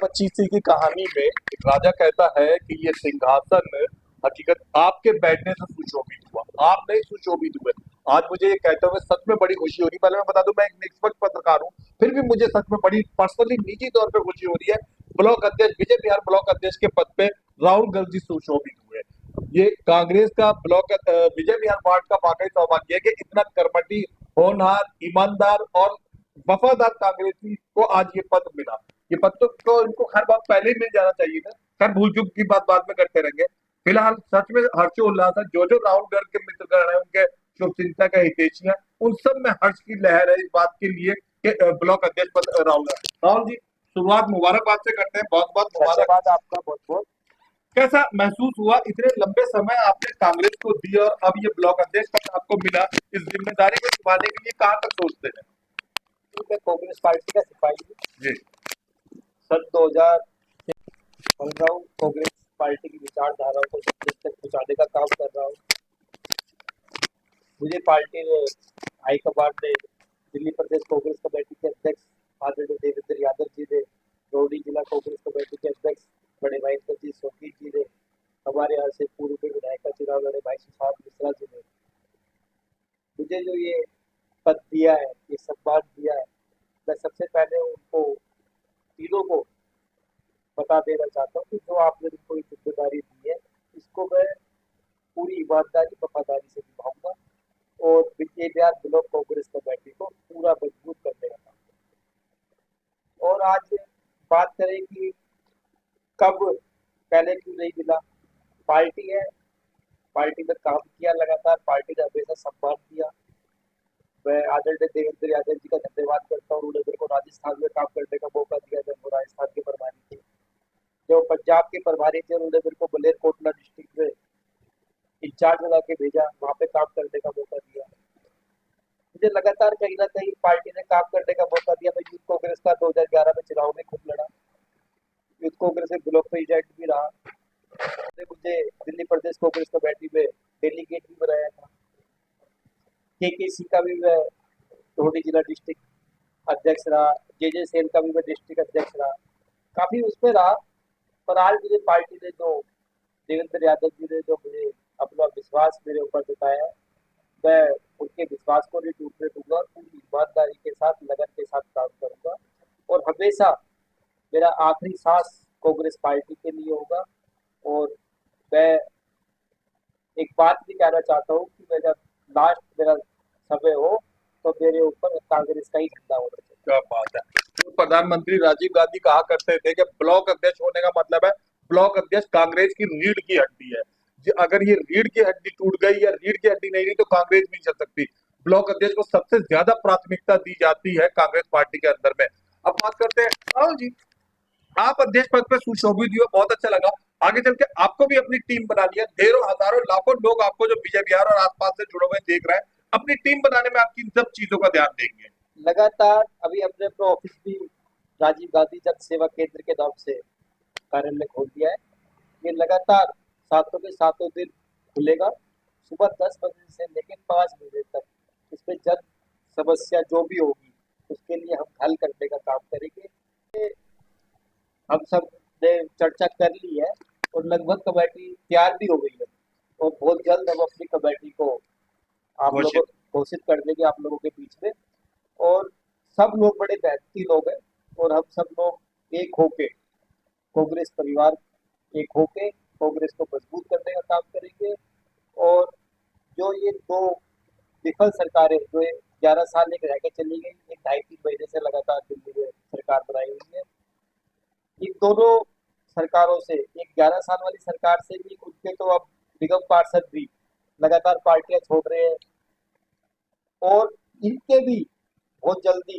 25 की कहानी में एक राजा कहता है कि ये सिंहासन हकीकत आपके बैठने से सुशोभित हुआ, आप नहीं सुशोभित हुए। आज मुझे ये कहते हुए सच में बड़ी खुशी हो रही है। पहले मैं बता दूं, मैं एक निष्पक्ष पत्रकार हूँ, फिर भी मुझे सच में बड़ी पर्सनली निजी तौर पे खुशी हो रही है। ब्लॉक अध्यक्ष, विजय बिहार ब्लॉक अध्यक्ष के पद पे राहुल गांधी सुशोभित हुए। ये कांग्रेस का विजय बिहार वार्ड का वाकई सौभाग्य है कि इतना कर्मठी, होनहार, ईमानदार और वफादार कांग्रेसी को आज ये पद मिला। ये पद तो इनको हर बात पहले ही मिल जाना चाहिए था। खैर, भूल चूक की बात बाद में करते रहेंगे। फिलहाल सच में हर्षोल्लास है। जो राहुल गर्ग के मित्रगण है, उनके शुभचिंतक है, हितैषी है, उन सब में हर्ष की लहर है इस बात के लिए कि ब्लॉक अध्यक्ष पद राहुल जी, शुरुआत मुबारकबाद से करते हैं। बहुत बहुत मुबारक। धन्यवाद आपका बहुत बहुत। कैसा महसूस हुआ, इतने लंबे समय आपने कांग्रेस को दी और अब ये ब्लॉक अध्यक्ष पद आपको मिला, इस जिम्मेदारी को निभाने के लिए कहाँ तक सोचते हैं? मैं कांग्रेस पार्टी का सिपाही हूँ। जी। सन 2000 से बन रहा हूँ। कांग्रेस पार्टी की विचारधाराओं को देश तक पहुँचाने का काम कर रहा हूँ। मुझे पार्टी ने हाईकमान ने दिल्ली प्रदेश कांग्रेस कमेटी के अध्यक्ष आदरणीय देवेंद्र यादव जी ने, रोहड़ी जिला कांग्रेस कमेटी के अध्यक्ष बड़े भाई जी शौकीन जी ने, हमारे यहाँ से पूर्व में विधायक का चुनाव लड़े भाई सुशांत मिश्रा जी ने मुझे जो ये पद दिया है, ये सम्मान दिया है, मैं सबसे पहले उनको तीनों को बता देना चाहता हूँ कि जो आपने उनको ये जिम्मेदारी दी है, इसको मैं पूरी ईमानदारी वफादारी से निभाऊंगा और विजय बिहार ब्लॉक कांग्रेस कमेटी को पूरा मजबूत करने का काम। और आज बात करें कि कब पहले क्यों नहीं मिला, पार्टी है, पार्टी में काम किया लगातार, पार्टी ने हमेशा सम्मान दिया। मैं आदरणीय देवेंद्र यादव जी का धन्यवाद करता हूँ। उन्होंने मेरे को राजस्थान में काम करने का मौका दिया जब वो राजस्थान के प्रभारी थे। जो पंजाब के प्रभारी थे, उन्होंने मेरे को मलेरकोटला डिस्ट्रिक्ट में इंचार्ज बना के भेजा, वहाँ पे काम करने का मौका दिया। मुझे लगातार कहीं ना कहीं पार्टी ने काम करने का मौका दिया। मैं यूथ कांग्रेस का 2011 में चुनाव में खुद लड़ा, यूथ कांग्रेस के ब्लॉक प्रेसिडेंट भी रहा। मुझे दिल्ली प्रदेश कांग्रेस कमेटी में डेलीगेट भी बनाया था। केकेसी का भी मैं रोहड़ी जिला डिस्ट्रिक्ट अध्यक्ष रहा, जे सेल का भी मैं डिस्ट्रिक्ट अध्यक्ष रहा, काफी उसमें रहा। पर आज मुझे पार्टी ने जो देवेंद्र यादव जी ने जो मुझे अपना विश्वास मेरे ऊपर जताया है, मैं उनके विश्वास को नहीं टूटने दूंगा। पूरी ईमानदारी के साथ, लगन के साथ काम करूंगा और हमेशा मेरा आखिरी सांस कांग्रेस पार्टी के लिए होगा। और मैं एक बात भी कहना चाहता हूँ कि मैं जब लास्ट मेरा समय हो तो मेरे ऊपर कांग्रेस का ही झंडा होना चाहिए। क्या बात है। तो प्रधानमंत्री राजीव गांधी कहा करते थे कि ब्लॉक अध्यक्ष होने का मतलब है, ब्लॉक अध्यक्ष कांग्रेस की रीढ़ की हड्डी है। अगर ये रीढ़ की हड्डी टूट गई या रीढ़ की हड्डी नहीं रही तो कांग्रेस नहीं चल सकती। ब्लॉक अध्यक्ष को सबसे ज्यादा प्राथमिकता दी जाती है कांग्रेस पार्टी के अंदर में। अब बात करते हैं राहुल जी, आप अध्यक्ष पद पर सुशोभित हुए, बहुत अच्छा लगा। आगे चल के आपको भी अपनी टीम बना लिया, ढेरों हजारों लाखों लोग आपको जो विजय बिहार और आसपास से जुड़े हुए देख रहे हैं, अपनी टीम बनाने में आपकी इन सब चीजों का ध्यान देंगे। लगातार अभी हमने अपना ऑफिस भी राजीव गांधी जन सेवा केंद्र के नाम से कार्यालय खोल दिया है। ये लगातार सातों के सातों दिन खुलेगा, सुबह 10 बजे से लेकर 5 बजे तक। इसमें जन समस्या जो भी होगी उसके लिए हम हल करने का काम करेंगे। हम सब ने चर्चा कर ली है और लगभग कमेटी तैयार भी हो गई है और बहुत जल्द हम अपनी कमेटी को आप लोगों घोषित कर देंगे आप लोगों के बीच में। और सब लोग बड़े मेहनती लोग हैं और हम सब लोग एक होके कांग्रेस परिवार एक होके कांग्रेस को मजबूत करने का काम करेंगे। और जो ये दो विफल सरकारें जो 11 साल एक रह के चली गई, एक 2.5-3 महीने से लगातार दिल्ली में सरकार बनाई हुई है, इन दोनों सरकारों से, एक 11 साल वाली सरकार से भी, उनके तो अब निगम पार्षद भी लगातार पार्टियां छोड़ रहे हैं और इनके भी बहुत जल्दी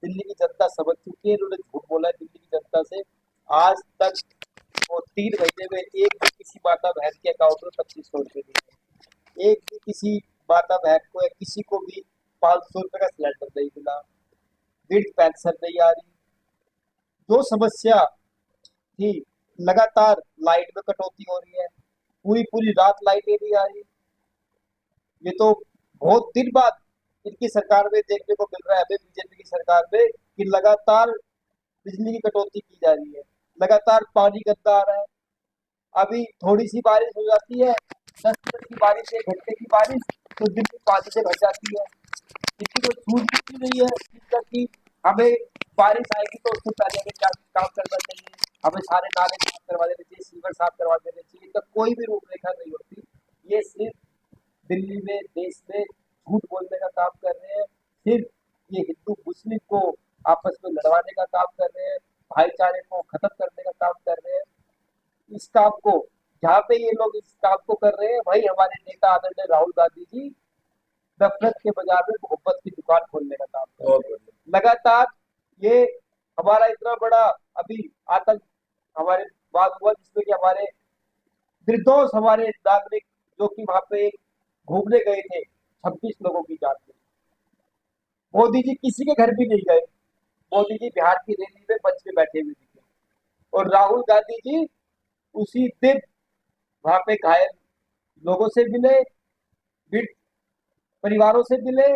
दिल्ली की जनता समझ चुकी है। इन्होंने झूठ बोला है दिल्ली की जनता से। आज तक और 3 महीने में एक भी किसी माता बहन के अकाउंट में 2500 रुपये नहीं है। एक भी किसी माता बहन को या किसी को भी 500 रुपये का सिलेंडर नहीं मिला, वृद्ध पेंशन नहीं आ रही। जो समस्या थी, लगातार लाइट में कटौती हो रही है, पूरी पूरी रात लाइटें नहीं आ रही। ये तो बहुत दिन बाद इनकी सरकार में देखने को मिल रहा है हमें, बीजेपी की सरकार में, कि लगातार बिजली की कटौती की जा रही है। लगातार पानी गंदा आ रहा है। अभी थोड़ी सी बारिश हो जाती है, 10 मिनट की बारिश, 1 घंटे की बारिश, तो दिल्ली पानी से भर जाती है। किसी को सूझ भी नहीं है इस चीज का कि हमें बारिश आएगी तो उससे पहले हमें क्या काम करना चाहिए, हमें सारे नाले साफ करवा देने चाहिए, सीवर साफ करवा देने चाहिए। इनका कोई भी रूपरेखा नहीं होती। ये सिर्फ दिल्ली में, देश में झूठ बोलने का काम कर रहे हैं। सिर्फ ये हिंदू मुस्लिम को आपस में लड़वाने का काम कर रहे हैं, भाईचारे को खत्म करने का काम कर रहे हैं। इस काम को, जहाँ पे ये लोग इस काम को कर रहे हैं, वही हमारे नेता आदरणीय राहुल गांधी जी नफरत के बाजार में मोहब्बत की दुकान खोलने का काम कर रहे बहुत हैं। बढ़िया। लगातार ये हमारा इतना बड़ा अभी आतंक हमारे बाद हुआ, जिसमें कि हमारे निर्दोष हमारे नागरिक जो कि वहां पे घूमने गए थे, 26 लोगों की जान गई। मोदी जी किसी के घर भी नहीं गए। मोदी जी बिहार की रैली में मंच पे बैठे हुए दिखे, और राहुल गांधी जी उसी दिन वहां पे घायल लोगों से मिले, पीड़ित परिवारों से मिले।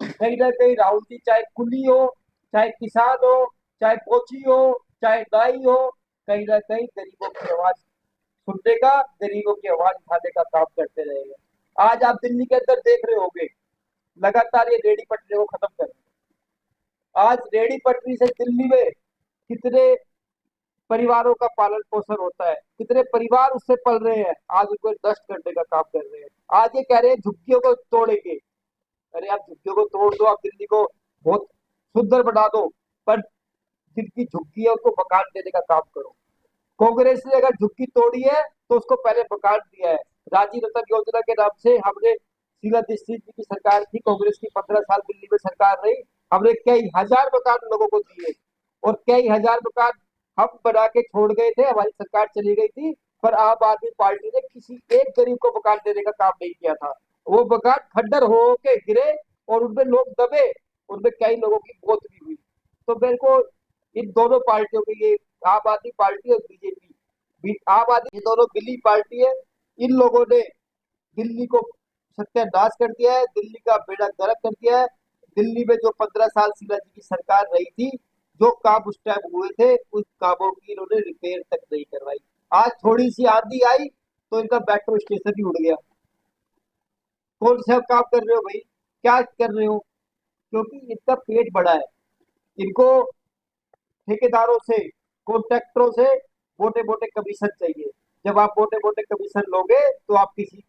कहीं ना कहीं राहुल जी, चाहे कुली हो, चाहे किसान हो, चाहे कोची हो, चाहे नाई हो, कहीं ना कहीं गरीबों की आवाज सुनने का, गरीबों की आवाज उठाने का काम करते रहेंगे। आज आप दिल्ली के अंदर देख रहे होंगे, लगातार ये रेडी पटरी को खत्म कर रहे हैं। आज रेडी पटरी से दिल्ली में कितने परिवारों का पालन पोषण होता है, कितने परिवार उससे पल रहे हैं, आज उनको नष्ट करने का काम कर रहे हैं। आज ये कह रहे हैं झुग्गियों को तोड़ेंगे। अरे आप झुग्गियों को तोड़ दो, आप दिल्ली को बहुत सुंदर बना दो, पर जिनकी झुग्गी है उनको मकान देने का काम करो। कांग्रेस ने अगर झुग्गी तोड़ी है तो उसको पहले मकान दिया है। राजीव रतन योजना के नाम से हमने, शीला दीक्षित जी की सरकार थी, कांग्रेस की 15 साल दिल्ली में सरकार रही, हमने कई हजार मकान लोगों को दिए, और कई हजार मकान हम बना के छोड़ गए थे, हमारी सरकार चली गई थी, पर आम आदमी पार्टी ने किसी एक गरीब को मकान देने का काम नहीं किया था। वो मकान खंडर हो के गिरे, और उनमें लोग दबे, उनमें कई लोगों की मौत भी हुई। तो मेरे को इन दोनों पार्टियों की, ये आम आदमी पार्टी और बीजेपी, आम आदमी, ये दोनों मिली पार्टी है। इन लोगों ने दिल्ली को सत्यानाश कर दिया है, दिल्ली का बेड़ा गर्क कर दिया है। दिल्ली में जो 15 साल शीला जी की सरकार रही थी, जो काम उस टाइम हुए थे, उस कामों की इन्होंने रिपेयर तक नहीं करवाई। आज थोड़ी सी आंधी आई तो इनका मेट्रो स्टेशन ही उड़ गया। कौन सा काम कर रहे हो भाई, क्या कर रहे हो? क्योंकि इनका पेट बड़ा है। इनको ठेकेदारों से, कॉन्ट्रैक्टरों से मोटे मोटे कमीशन चाहिए। जब आप मोटे मोटे कमीशन लोगे तो आप किसी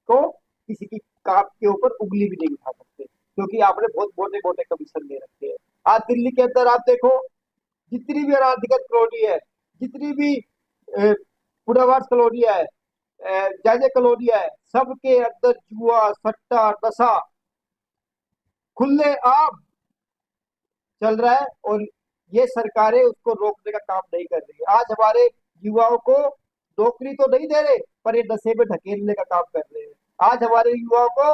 को, किसी की काम के ऊपर उंगली भी नहीं उठा सकते, क्योंकि आपने बहुत मोटे मोटे कमीशन ले रखे हैं। आज दिल्ली के अंदर आप देखो, जितनी भी अनाधिकृत कॉलोनी है, जितनी भी पुनर्वास कॉलोनियां है, जायजे कॉलोनियां है, सबके अंदर जुआ, सट्टा, नशा खुले आम चल रहा है, और ये सरकारें उसको रोकने का काम नहीं कर रही है। आज हमारे युवाओं को नौकरी तो नहीं दे रहे, पर ये नशे में ढकेलने का काम कर रहे हैं। आज हमारे युवाओं को,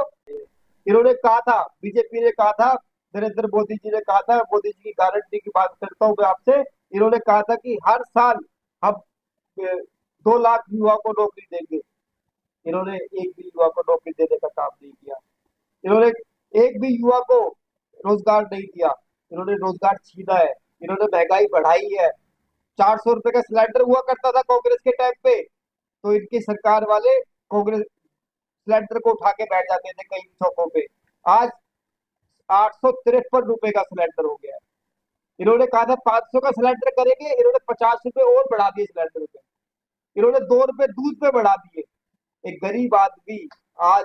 इन्होंने कहा था, बीजेपी ने कहा था, नरेंद्र मोदी जी ने कहा था, मोदी जी की गारंटी की बात करता हूँ मैं आपसे, इन्होंने कहा था कि हर साल हम 2 लाख युवाओं को नौकरी देंगे। इन्होंने एक भी युवा को नौकरी देने का काम नहीं किया। इन्होंने एक भी युवा को रोजगार नहीं दिया। इन्होंने रोजगार छीना है। इन्होंने महंगाई बढ़ाई है। 400 रुपए का सिलेंडर हुआ करता था कांग्रेस के टाइम पे, तो इनकी सरकार वाले कांग्रेस सिलेंडर को उठा के बैठ जाते थे कई चौकों पे। आज 853 रुपए का सिलेंडर हो गया है। इन्होंने कहा था 500 का सिलेंडर करेंगे, इन्होंने 50 रुपए और बढ़ा दिए सिलेंडर पे। इन्होंने 2 रुपए दूध पे बढ़ा दिए। एक गरीब आदमी आज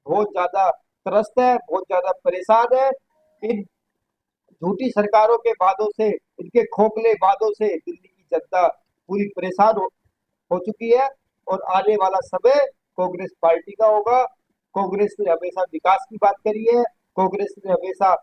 बहुत ज्यादा त्रस्त है, बहुत ज्यादा परेशान है। इन झूठी सरकारों के वादों से, इनके खोखले वादों से दिल्ली की जनता पूरी परेशान हो चुकी है। और आने वाला समय कांग्रेस पार्टी का होगा। कांग्रेस ने हमेशा विकास की बात करी है। कांग्रेस ने हमेशा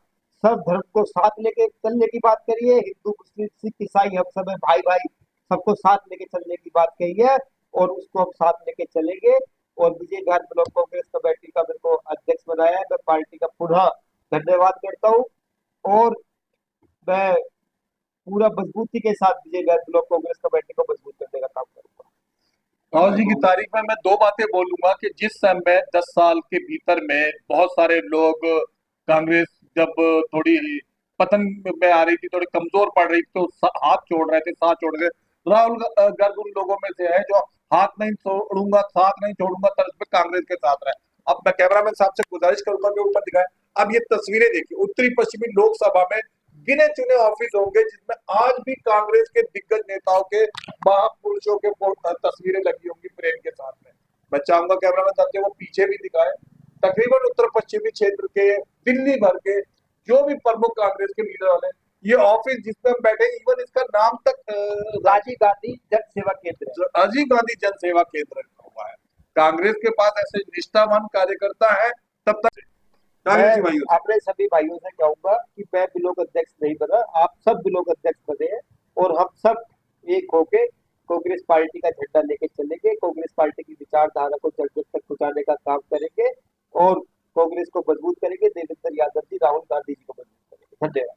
सब धर्म को साथ लेके चलने की बात करी है। हिंदू, मुस्लिम, सिख, ईसाई, हम सब है भाई भाई, सबको साथ लेके चलने की बात कही है, और उसको हम साथ लेके चलेंगे। और विजय विहार ब्लॉक कांग्रेस कमेटी का मेरे को अध्यक्ष बनाया है। मैं पार्टी का पुनः धन्यवाद करता हूँ, और मैं पूरा मजबूती के साथ विजय विहार ब्लॉक कांग्रेस कमेटी को मजबूत करने का काम करूंगा। राहुल जी की तारीफ में मैं दो बातें बोलूंगा कि जिस समय 10 साल के भीतर में बहुत सारे लोग, कांग्रेस जब थोड़ी पतन में आ रही थी, थोड़ी कमजोर पड़ रही थी, तो हाथ छोड़ रहे थे, साथ छोड़ रहे थे, राहुल गर्ग उन लोगों में से है जो हाथ नहीं छोड़ूंगा, साथ नहीं छोड़ूंगा तर्ज पे कांग्रेस के साथ रहे। अब मैं कैमरामैन साहब से गुजारिश करूंगा कि ऊपर दिखाएं। अब ये तस्वीरें देखिए, उत्तरी पश्चिमी लोकसभा में गिने चुने ऑफिस होंगे जिसमें आज भी कांग्रेस के दिग्गज नेताओं के, महापुरुषों के तस्वीरें लगी होंगी फ्रेम के साथ में। मैं चाहूंगा कैमरामैन साहब से वो पीछे भी दिखाए। तकरीबन उत्तर पश्चिमी क्षेत्र के, दिल्ली भर के जो भी प्रमुख कांग्रेस के लीडर वाले, ये ऑफिस जिसमें हम बैठे, इवन इसका नाम तक राजीव गांधी जन सेवा केंद्र है। राजीव गांधी जन सेवा केंद्र रखा हुआ है। कांग्रेस के पास ऐसे निष्ठावान कार्यकर्ता है। तब तक मैं अपने सभी भाइयों से कहूंगा कि मैं ब्लॉक अध्यक्ष नहीं बना, आप सब ब्लॉक अध्यक्ष बने हैं और हम सब एक होके कांग्रेस पार्टी का झंडा लेके चलेंगे, कांग्रेस पार्टी की विचारधारा को जड़ जड़ तक पहुंचाने का काम करेंगे और कांग्रेस को मजबूत करेंगे। देवेंद्र यादव जी, राहुल गांधी जी को मजबूत करेंगे। धन्यवाद।